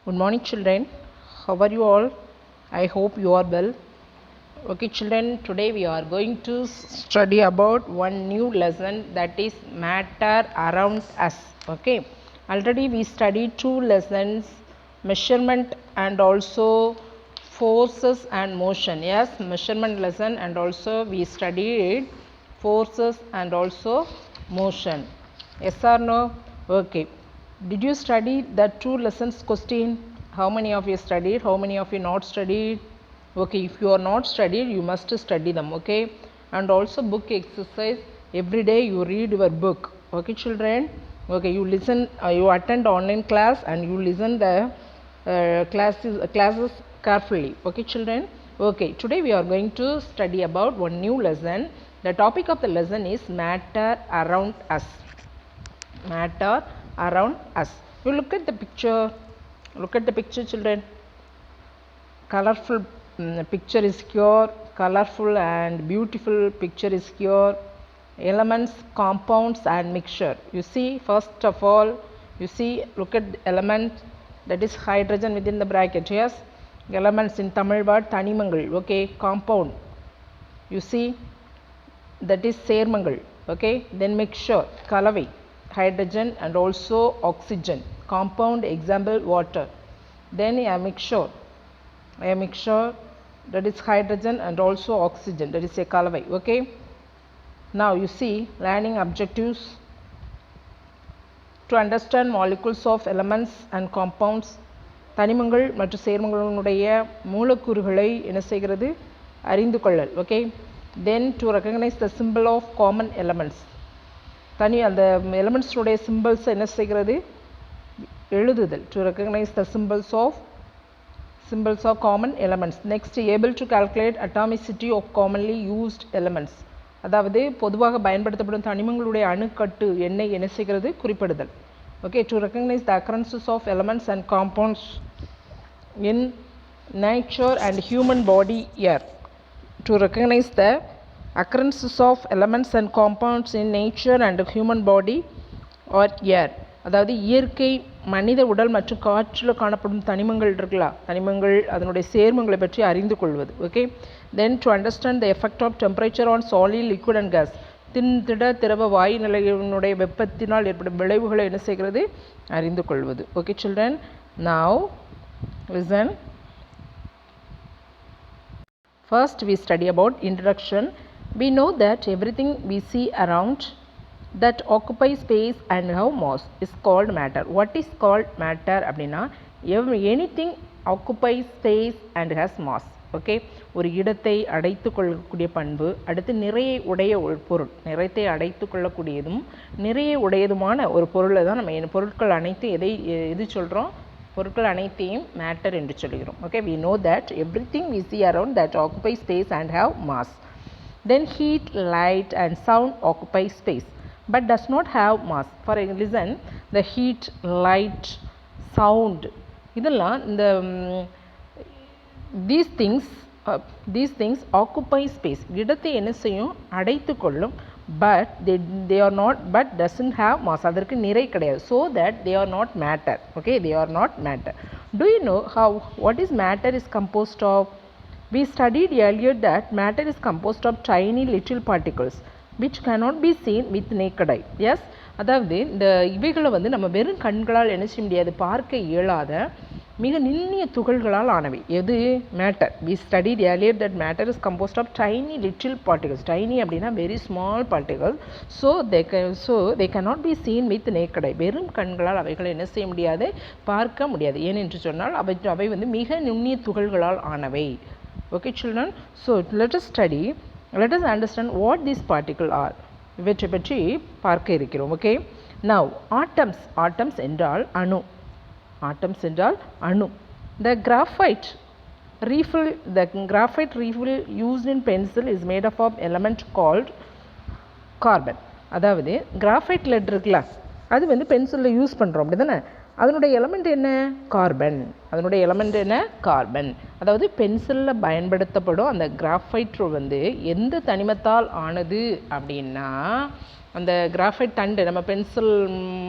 Good morning, children. How are you all? I hope you are well. Okay, children, today we are going to study about one new lesson, that is matter around us. Okay, already we studied two lessons, measurement and also forces and motion. Yes, measurement lesson, and also we studied forces and also motion. Yes or no? Okay. Did you study the two lessons question? How many of you studied? How many of you not studied? Okay, if you are not studied, you must study them. Okay, and also book exercise. Every day you read your book. Okay, children. Okay, you listen. You attend online class and you listen the classes carefully. Okay, children. Okay, today we are going to study about one new lesson. The topic of the lesson is matter around us. Matter around us. You look at the picture. Look at the picture, children. Colorful picture is here. Colorful and beautiful picture is here. Elements, compounds and mixture. You see, first of all, you see, look at the element, that is hydrogen within the bracket. Yes, elements in Tamil word Thanimangal. Okay, compound, you see, that is Sermangal. Okay, then mixture, Kalavai, hydrogen and also oxygen. Compound, example water. Then a mixture, that is hydrogen and also oxygen, that is a Kalavai. Okay, now you see, learning objectives: to understand molecules of elements and compounds. தனிமங்கள் மற்றும் சேர்மங்களுடைய மூலக்கூறுகளை என்ன செய்கிறது, அறிந்து கொள்ளல். Okay, then to recognize the symbol of common elements. அந்த எலிமெண்ட்ஸுடைய symbols என்ன செய்கிறது, எழுதுதல். to recognize the symbols of common elements. Next, able to calculate atomicity of commonly used elements. அதாவது பொதுவாக பயன்படுத்தப்படும் தனிமங்களுடைய அணுக்கட்டு எண்ணை என்ன செய்கிறது, குறிப்பிடுதல். Okay, to recognize the occurrences of elements and compounds in nature and human body here. To recognize the occurrences of elements and compounds in nature and human body or air. அதாவது இயற்கை, மனித உடல் மற்றும் காற்றில் காணப்படும் தனிமங்கள் இருக்குல்ல, தனிமங்கள் அதனுடைய சேர்மங்களை பற்றி அறிந்து கொள்வது. Okay, then to understand the effect of temperature on solid, liquid and gas. திட திரவ வாயு நிலையினுடைய வெப்பத்தினால் ஏற்படும் விளைவுகளை என்ன செய்கிறது, அறிந்து கொள்வது. Okay children, now listen. First we study about introduction. We know that everything we see around that occupies space and have mass is called matter. What is called matter அப்படின்னா, anything occupies space and has mass. Okay, ஒரு இடத்தை அடைத்து கொள்ளக்கூடிய பண்பு, அடுத்து நிறைய உடைய ஒரு பொருள், நிறையத்தை அடைத்து கொள்ளக்கூடியதும் நிறைய உடையதுமான ஒரு பொருளை தான் நம்ம பொருட்கள் அனைத்து எது சொல்கிறோம், பொருட்கள் அனைத்தையும் மேட்டர் என்று சொல்கிறோம். Okay, we know that everything we see around that occupies space and have mass. Then heat, light and sound occupy space but does not have mass. For listen, the heat, light, sound, இதெல்லாம் இந்த these things occupy space, இடத்தை என்ன செய்யும், அடைத்து கொள்ளும். but they are not, but doesn't have mass, அதற்கு நிறை கிடையாது. so that they are not matter. okay, they are not matter. Do you know what is matter is composed of? We studied earlier that matter is composed of tiny little particles which cannot be seen with naked eye. yes, அதாவது இந்த இவைகளை வந்து நம்ம வெறும் கண்களால் என்ன செய்ய முடியாது, பார்க்க இயலாத மிக நுண்ணிய துகள்களால் ஆனவை. எது, matter. we studied earlier that matter is composed of tiny little particles. tiny அப்படின்னா very small particles. so they cannot be seen with naked eye. வெறும் கண்களால் அவைகளை என்ன செய்ய முடியாது, பார்க்க முடியாது. ஏனென்று சொன்னால் அவை வந்து மிக நுண்ணிய துகள்களால் ஆனவை. okay children, so let us understand what these particles are. இவற்றை பற்றி பார்க்க இருக்கிறோம். okay, now atoms என்றால் அணு. atoms என்றால் அணு. the graphite refill used in pencil is made up of element called carbon. அதாவது கிராஃபைட் லெட் இருக்குல்ல, அது வந்து பென்சிலில் யூஸ் பண்ணுறோம், அப்படி தானே. அதனுடைய எலமெண்ட் என்ன, கார்பன். அதனுடைய எலமெண்ட் என்ன, கார்பன். அதாவது பென்சிலில் பயன்படுத்தப்படும் அந்த கிராஃபைட் வந்து எந்த தனிமத்தால் ஆனது அப்படின்னா, அந்த கிராஃபைட் தண்டு நம்ம பென்சில்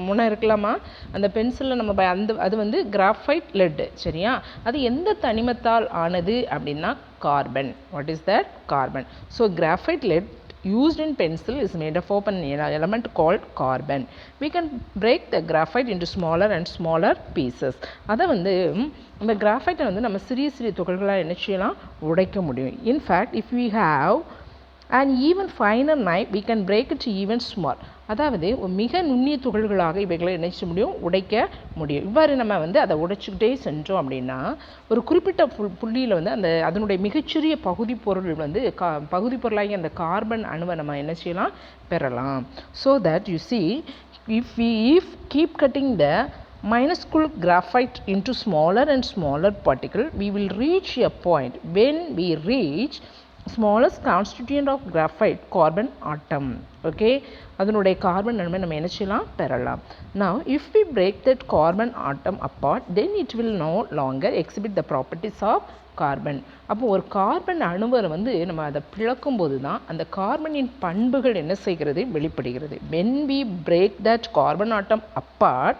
முனை இருக்கலாமா, அந்த பென்சிலில் நம்ம அது வந்து கிராஃபைட் லெட். சரியா? அது எந்த தனிமத்தால் ஆனது அப்படின்னா carbon. What is that? Carbon. So graphite let used in pencil is made up of an element called carbon. We can break the graphite into smaller and smaller pieces. அதை வந்து இந்த கிராஃபைட்டை வந்து நம்ம சிறிய சிறிய துகள்களாக என்ன செய்யலாம், உடைக்க முடியும். In fact, if we have an even finer knife, we can break it even small. அதாவது மிக நுண்ணிய துகள்களாக இவைகளை என்ன செய்ய முடியும், உடைக்க முடியும். இவ்வாறு நம்ம வந்து அதை உடைச்சிக்கிட்டே சென்றோம் அப்படின்னா ஒரு குறிப்பிட்ட புள்ளியில் வந்து அந்த அதனுடைய மிகச்சிறிய பகுதி பொருள் வந்து பகுதி பொருளாகி அந்த கார்பன் அணுவை நம்ம என்ன செய்யலாம், பெறலாம். So that you see, if we keep cutting the minuscule graphite into smaller and smaller particle, we will reach a point. When we reach smallest constituent of graphite, carbon atom. Okay, அதனுடைய carbon அணுவை நம்ம என்ன செய்யலாம், பெறலாம். Now if we break that carbon atom apart, then it will no longer exhibit the properties of carbon. அப்போ ஒரு carbon அணுவை வந்து நம்ம அதை பிளக்கும் போது தான் அந்த கார்பனின் பண்புகள் என்ன செய்கிறது, வெளிப்படுகிறது. When we break that carbon atom apart,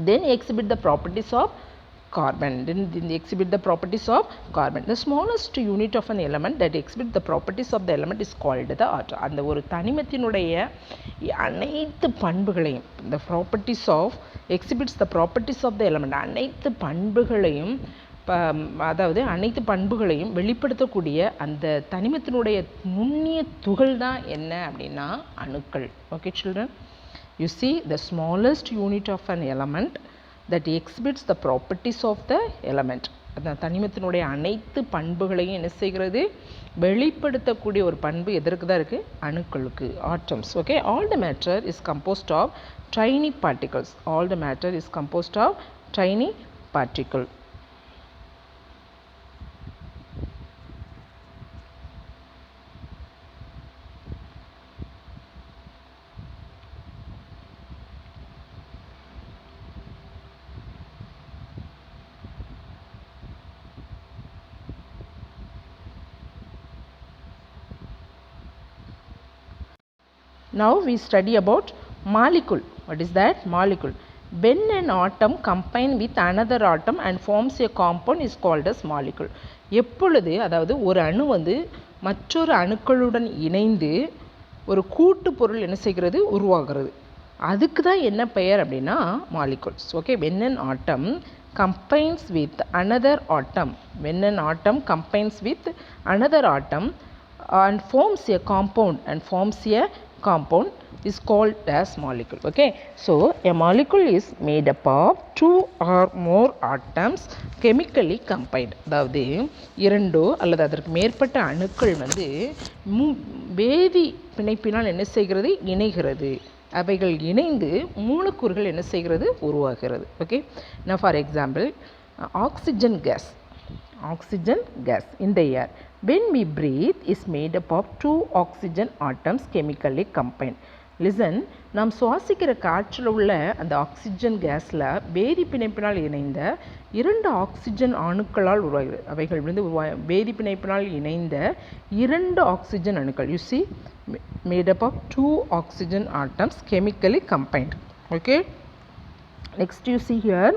then exhibit the properties of carbon. Then they exhibit the properties of carbon. The smallest unit of an element that exhibit the properties of the element is called the atom. அந்த ஒரு தனிமத்தினுடைய அனைத்து பண்புகளையும், the properties of exhibits the properties of the element, அனைத்து பண்புகளையும் அதாவது அனைத்து பண்புகளையும் வெளிப்படுத்தக்கூடிய அந்த தனிமத்தினுடைய நுண்ணிய துகள் தான் என்ன அப்படின்னா அணுக்கள். Okay children, you see the smallest unit of an element that exhibits the properties of the element. அந்த தனிமத்தினுடைய அனைத்து பண்புகளையும் என்ன செய்கிறது, வெளிப்படுத்தக்கூடிய ஒரு பண்பு எதற்கு தான் இருக்குது, அணுக்களுக்கு, atoms. Okay, all the matter is composed of tiny particles. All the matter is composed of tiny particle. Now we study about molecule. What is that? Molecule. When an atom combines with another atom and forms a compound is called as molecule. எப்பொழுது அதாவது ஒரு அணு வந்து மற்றொரு அணுக்களுடன் இணைந்து ஒரு கூட்டு பொருள் என்ன செய்கிறது, உருவாகிறது, அதுக்கு தான் என்ன பெயர் அப்படின்னா molecules. Okay, when an atom combines with another atom, when an atom combines with another atom and forms a compound is called as molecule. Okay, so a molecule is made up of two or more atoms chemically combined. அதாவது இரண்டோ அல்லது அதற்கு மேற்பட்ட அணுக்கள் வந்து வேதி பிணைப்பினால் என்ன செய்கிறது, இணைகிறது. அவைகள் இணைந்து மூலக்கூறுகள் என்ன செய்கிறது, உருவாகிறது. Okay, now for example, oxygen gas in the air when we breathe is made up of two oxygen atoms chemically combined. Listen, நாம் சுவாசிக்கிற காற்றில் உள்ள அந்த ஆக்சிஜன் கேஸில் வேதி பிணைப்பினால் இணைந்த இரண்டு ஆக்சிஜன் அணுக்களால் உருவாகிறது. அவைகள் வந்து வேதி பிணைப்பினால் இணைந்த இரண்டு ஆக்சிஜன் அணுக்கள். You see, made up of two oxygen atoms chemically combined. Okay, next you see here,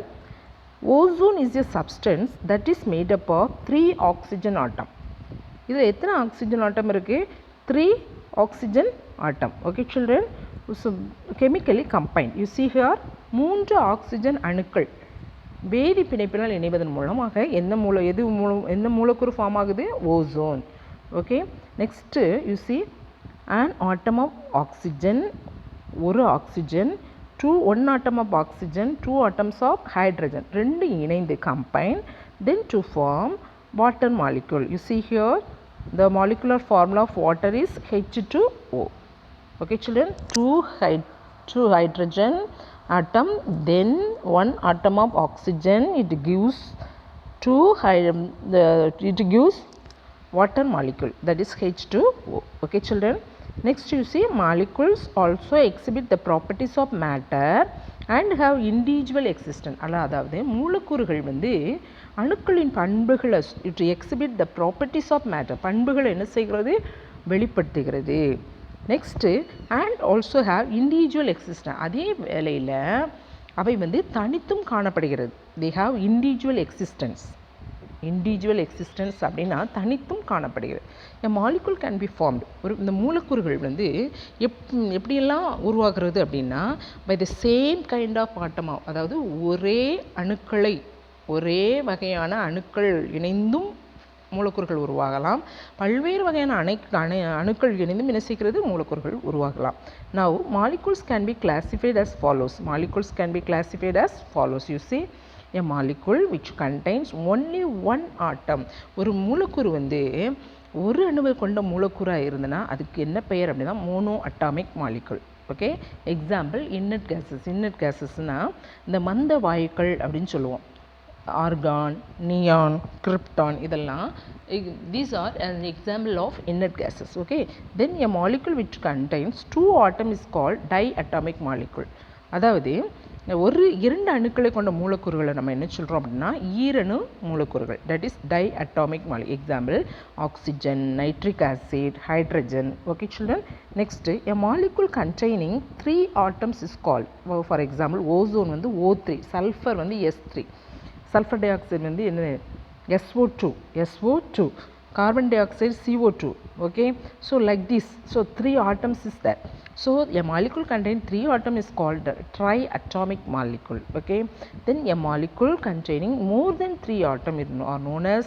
ozone is a substance that is made up of three oxygen atom. இதில் எத்தனை ஆக்சிஜன் ஆட்டம் இருக்குது, 3 oxygen atom. Okay children, so chemically combined. You see here, 3 oxygen அணுக்கள் வேதி பிணைப்பினால் இணைவதன் மூலமாக எந்த மூலக்கூறு form ஆகுது, ozone. Okay, next you see an atom of oxygen, ஒரு oxygen, one atom of oxygen, 2 atoms of hydrogen, ரெண்டு இணைந்து combine, then to form water molecule. You see here, the molecular formula of water is H2O. Okay children, two hydrogen atom, then 1 atom of oxygen, it gives it gives water molecule, that is H2O. Okay children, Next you see molecules also exhibit the properties of matter and have individual existence. அதாவது மூலக்கூறுகள் வந்து அணுக்களின் பண்புகளை to exhibit the properties of matter, பண்புகளை என்ன செய்கிறது, வெளிப்படுத்துகிறது. Next and also have individual existence. அதே வேளையில் அவை வந்து தனித்தும் காணப்படுகிறது. they have individual existence. Individual existence அப்படின்னா தனித்தும் காணப்படுகிறது. a molecule can be formed. இந்த மூலக்கூறுகள் வந்து எப்படியெல்லாம் உருவாகிறது அப்படின்னா by the same kind of atom, அதாவது ஒரே வகையான அணுக்கள் இணைந்தும் மூலக்கூறுகள் உருவாகலாம். பல்வேறு வகையான அணுக்கள் இணைந்தும் என்ன செய்கிறது, மூலக்கூறுகள் உருவாகலாம். now molecules can be classified as follows. molecules can be classified as follows. you see a molecule which contains only one atom. ஒரு மூலக்கூறு வந்து ஒரு அணுவை கொண்ட மூலக்கூறாக இருந்ததுன்னா அதுக்கு என்ன பெயர் அப்படின்னா mono atomic molecule. Okay, example inert gases. Inert கேஸஸ்னால் இந்த மந்த வாயுக்கள் அப்படின்னு சொல்லுவோம். ஆர்கான், நியான், கிரிப்டான், இதெல்லாம் these are an example of inert gases. okay, then a molecule which contains two atoms is called diatomic molecule. அதாவது இரண்டு அணுக்களை கொண்ட மூலக்கூறுகளை நம்ம என்ன சொல்கிறோம் அப்படின்னா ஈரணு மூலக்கூறுகள். That is diatomic molecule. Example oxygen, nitric acid, hydrogen. Okay children. Next a molecule containing 3 atoms is called. For example ozone வந்து O3, சல்ஃபர் வந்து S3, சல்ஃபர் டை ஆக்சைடு வந்து என்ன SO2, carbon dioxide CO2. okay, so like this, so 3 atoms is there. so a molecule containing 3 atoms is called triatomic molecule. okay, then a molecule containing more than 3 atoms are known as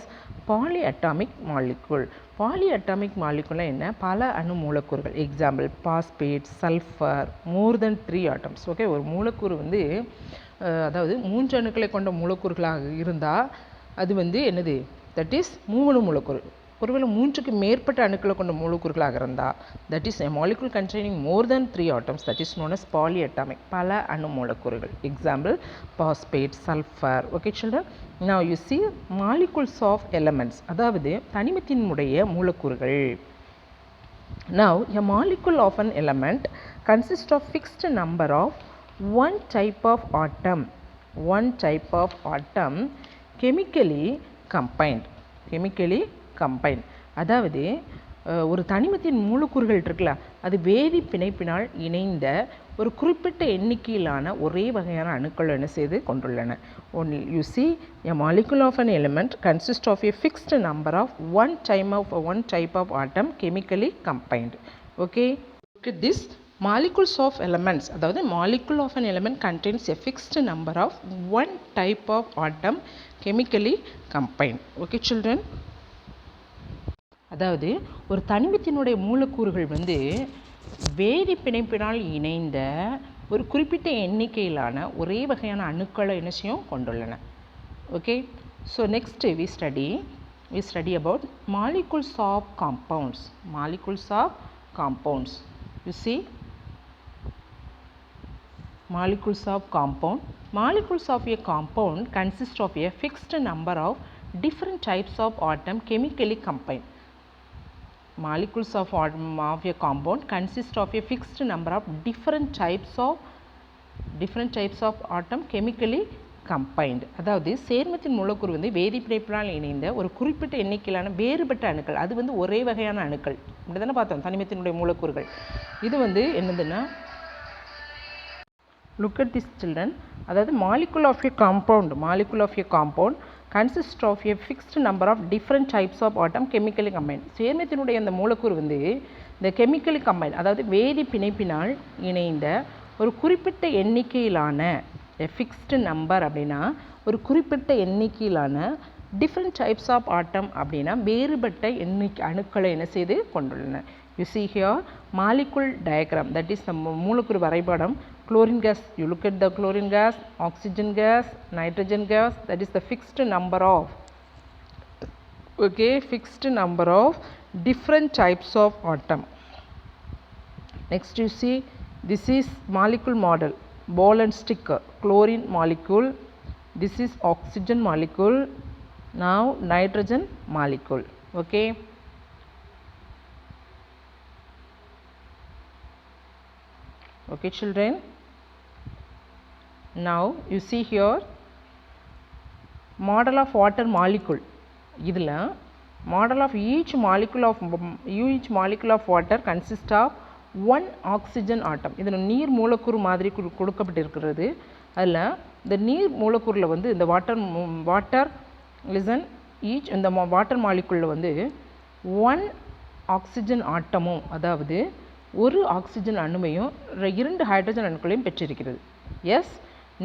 polyatomic molecule. polyatomic molecule என்ன, பல அணு மூலக்கூறுகள். Example phosphate, sulphur, மோர் தென் 3 atoms. Okay, ஒரு மூலக்கூறு வந்து அதாவது 3 அணுக்களை கொண்ட மூலக்கூறுகளாக இருந்தால் அது வந்து என்னது, தட் இஸ் மூணு மூலக்கூறு. ஒருவேளை 3க்கு மேற்பட்ட அணுக்களை கொண்ட மூலக்கூறுகளாக இருந்தால் that is a molecule containing more than 3 atoms, that is known as polyatomic, பல அணு மூலக்கூறுகள். Example phosphate, sulphur. Okay children. now you see molecules of elements, அதாவது தனிமத்தினுடைய மூலக்கூறுகள். now a molecule of an element consists of fixed number of one type of atom chemically combined. அதாவது ஒரு தனிமத்தின் மூலக்கூறுகள் இருக்குல்ல, அது வேதி பிணைப்பினால் இணைந்த ஒரு குறிப்பிட்ட எண்ணிக்கையிலான ஒரே வகையான அணுக்கள் என்ன செய்து கொண்டுள்ளன. you see a molecule of an element consists of a fixed number of one type of atom chemically combined. okay, look at this. molecules of elements, அதாவது molecule of an element contains a fixed number of one type of atom chemically combined. okay children. அதாவது ஒரு தனிமத்தினுடைய மூலக்கூறுகள் வந்து வேதி பிணைப்பினால் இணைந்த ஒரு குறிப்பிட்ட எண்ணிக்கையிலான ஒரே வகையான அணுக்களை என்ன செய்யும் கொண்டுள்ளன. Okay, so next we study about molecules of compounds. you see molecules of compound. molecules of a compound consist of a fixed number of different types of atom chemically combined. molecules of a compound consist of a fixed number of different types of atom chemically combined. அதாவது சேர்மத்தின் மூலக்கூறு வந்து வேதி பிணைப்பினால் இணைந்த ஒரு குறிப்பிட்ட எண்ணிக்கையிலான வேறுபட்ட அணுக்கள், அது வந்து ஒரே வகையான அணுக்கள். இப்படி தானே பார்த்தோம் தனிமத்தினுடைய மூலக்கூறுகள். இது வந்து என்னதுன்னா, look at this children. அதாவது molecule of a compound consists of a fixed number of different types of atom chemically combined. சேர்மத்தினுடைய அந்த மூலக்கூறு வந்து இந்த chemically combined, அதாவது வேதி பிணைப்பினால் இணைந்த ஒரு குறிப்பிட்ட எண்ணிக்கையிலான a fixed number அப்படின்னா ஒரு குறிப்பிட்ட எண்ணிக்கையிலான different types of atom அப்படின்னா வேறுபட்ட அணுக்களை என்ன செய்து கொண்டுள்ளன. you see here molecule diagram, that is நம்ம மூலக்கூறு வரைபடம். chlorine gas, you look at the chlorine gas, oxygen gas, nitrogen gas, that is the fixed number of different types of atom. next you see this is molecule model, ball and stick. chlorine molecule, this is oxygen molecule, now nitrogen molecule. okay, Okay children, now you see here model of water molecule. இதில் model of each molecule of water consists of one oxygen atom. இதில் நீர் மூலக்கூறு மாதிரி கொடுக்கப்பட்டிருக்கிறது. அதில் இந்த நீர் மூலக்கூறில் வந்து இந்த வாட்டர் listen, each இந்த வாட்டர் மாலிகுலில் வந்து one oxygen ஆட்டமும், அதாவது ஒரு ஆக்சிஜன் அணுவையும் 2 ஹைட்ரஜன் அணுக்களையும் பெற்றிருக்கிறது. S.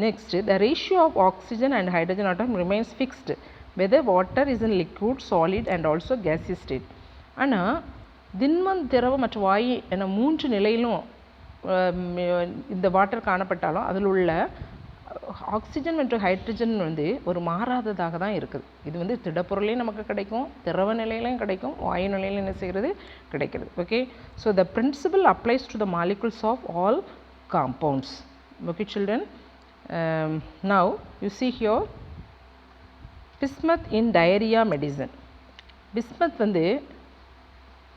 Next, the ratio of oxygen and hydrogen atom remains fixed whether water is in liquid, solid and also gaseous state. ஆனால் திண்மம், திரவம் மற்றும் வாயு என 3 நிலையிலும் இந்த வாட்டர் காணப்பட்டாலும் அதில் உள்ள ஆக்சிஜன் மற்றும் ஹைட்ரஜன் வந்து ஒரு மாறாததாக தான் இருக்குது. இது வந்து திடப்பொருளையும் நமக்கு கிடைக்கும், திரவ நிலையிலையும் கிடைக்கும், வாயு நிலையிலும் என்ன செய்கிறது, கிடைக்கிறது. Okay, so the principle applies to the molecules of all compounds. Okay children, now you see here bismuth in diarrhea medicine. bismuth வந்து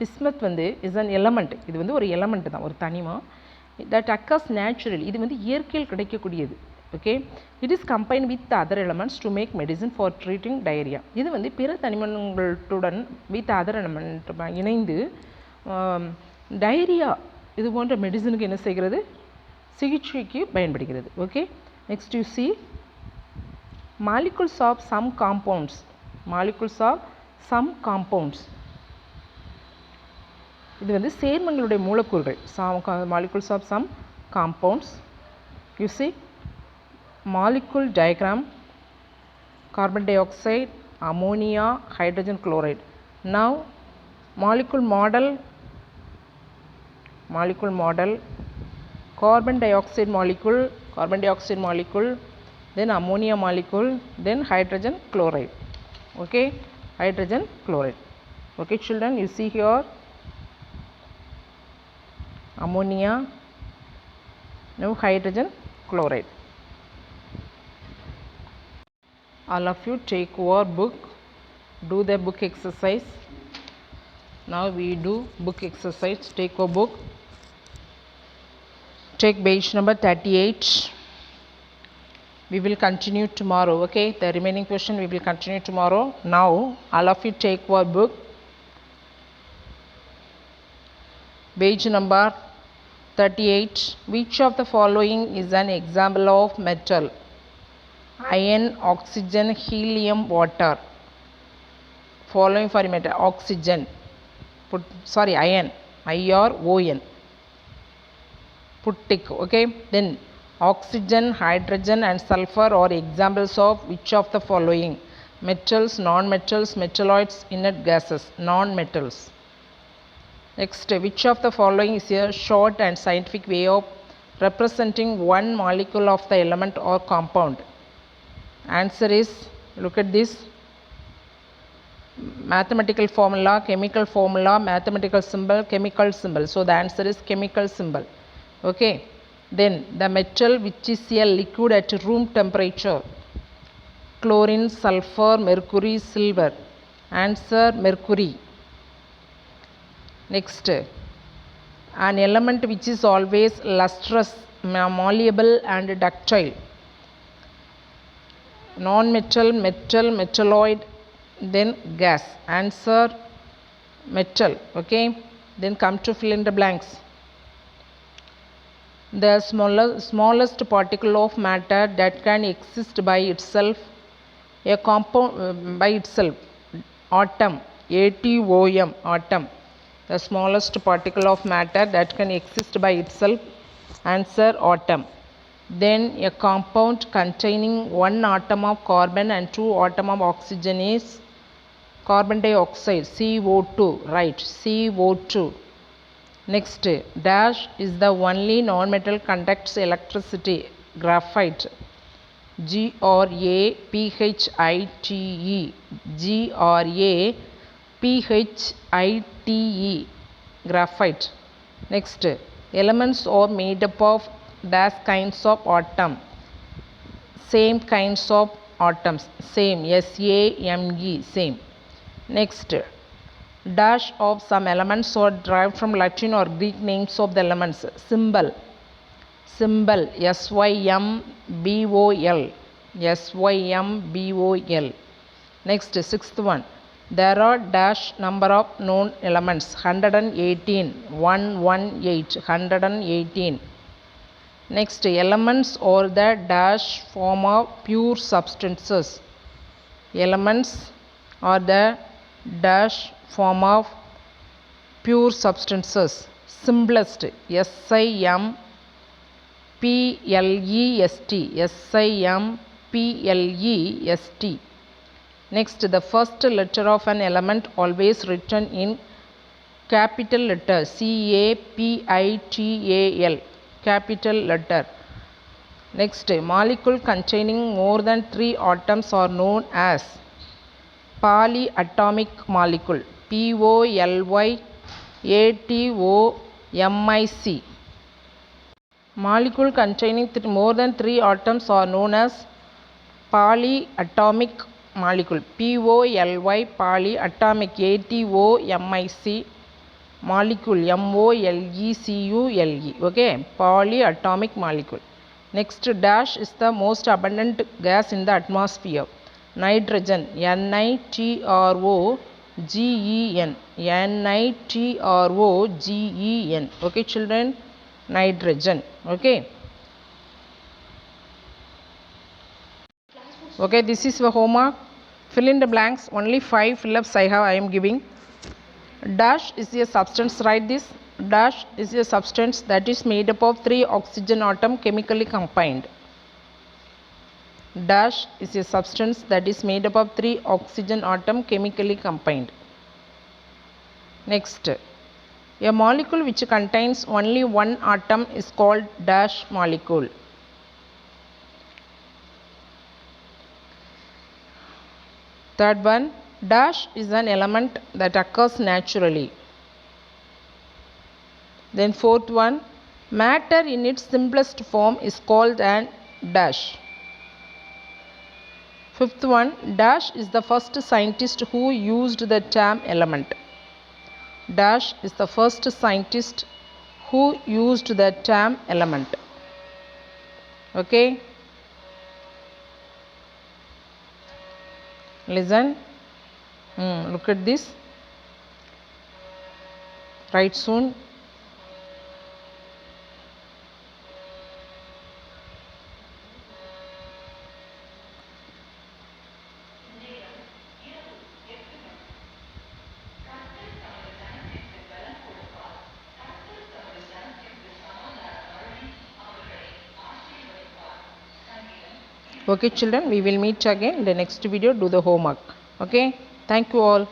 is an element. இது வந்து ஒரு எலமெண்ட் தான், ஒரு தனிமம். that occurs naturally. இது வந்து இயற்கையில் கிடைக்கக்கூடியது. Okay, it is combined with the other elements to make medicine for treating diarrhea. இது வந்து பிற தனிமங்களுடன் with other element இணைந்து டயரியா இது போன்ற மெடிசனுக்கு என்ன செய்கிறது, சிகிச்சைக்கு பயன்படுகிறது. Okay, next you see molecules of some compounds. இது வந்து சேர்மங்களுடைய மூலக்கூறுகள். molecules of some compounds. You see molecule diagram: carbon dioxide, ammonia, hydrogen chloride. Now molecule model: carbon dioxide molecule, then ammonia molecule, then hydrogen chloride. Okay, hydrogen chloride. Okay children, you see here ammonia, now hydrogen chloride. All of you take your book, do the book exercise. Now we do book exercise. Take your book, take page number 38. We will continue tomorrow. Okay, the remaining question we will continue tomorrow. Now all of you take your book, page number 38. Which of the following is an example of metal? Iron, oxygen, helium, water. Following for metal: oxygen, iron, IRON, put tick. Okay, then oxygen, hydrogen and sulfur are examples of which of the following? Metals, non-metals, metalloids, inert gases. Non-metals. Next, which of the following is a short and scientific way of representing one molecule of the element or compound? Answer is, look at this: mathematical formula, chemical formula, mathematical symbol, chemical symbol. So the answer is chemical symbol. Okay, then the metal which is a liquid at room temperature: chlorine, sulfur, mercury, silver. Answer mercury. Next, an element which is always lustrous, malleable and ductile: non-metal, metal, metalloid, then gas. Answer metal. Okay, then come to fill in the blanks. The smallest particle of matter that can exist by itself, a compound by itself: atom. ATOM, atom. The smallest particle of matter that can exist by itself. Answer atom. Then a compound containing 1 atom of carbon and 2 atom of oxygen is carbon dioxide, CO2, right, CO2. Next, dash is the only non-metal conducts electricity: graphite, GRAPHITE, graphite. Next, elements are made up of dash kinds of atom: same kinds of atoms, same, SAME, same. Next, dash of some elements are derived from Latin or Greek names of the elements: symbol, symbol, symbol, symbol. Next, sixth one, there are dash number of known elements, 118, 118, 118. Next, elements or the dash form of pure substances. Elements are the dash form of pure substances. Simplest, SIMPLEST, SIMPLEST. Next, the first letter of an element always written in capital letter, CAPITAL, capital letter. Next, molecule containing more than 3 atoms are known as polyatomic molecule, POLYATOMIC. Molecule containing more than 3 atoms are known as polyatomic molecule, POLY, polyatomic, ATOMIC, molecule, MOLECULE. Okay, polyatomic molecule. Next, dash is the most abundant gas in the atmosphere. Nitrogen, NITROGEN, NITROGEN. Okay, children, nitrogen. Okay. Okay, this is the homework. Fill in the blanks. Only 5 fill-ups I am giving. Dash is a substance. Write this. Dash is a substance that is made up of 3 oxygen atoms chemically combined. Dash is a substance that is made up of 3 oxygen atoms chemically combined. Next, a molecule which contains only one atom is called dash molecule. Third one, dash is an element that occurs naturally. Then fourth one, matter in its simplest form is called an dash. Fifth one, dash is the first scientist who used the term element. Dash is the first scientist who used the term element. Okay. Listen. Look at this. Write soon. Okay, children, we will meet again in the next video. Do the homework. Okay, thank you all.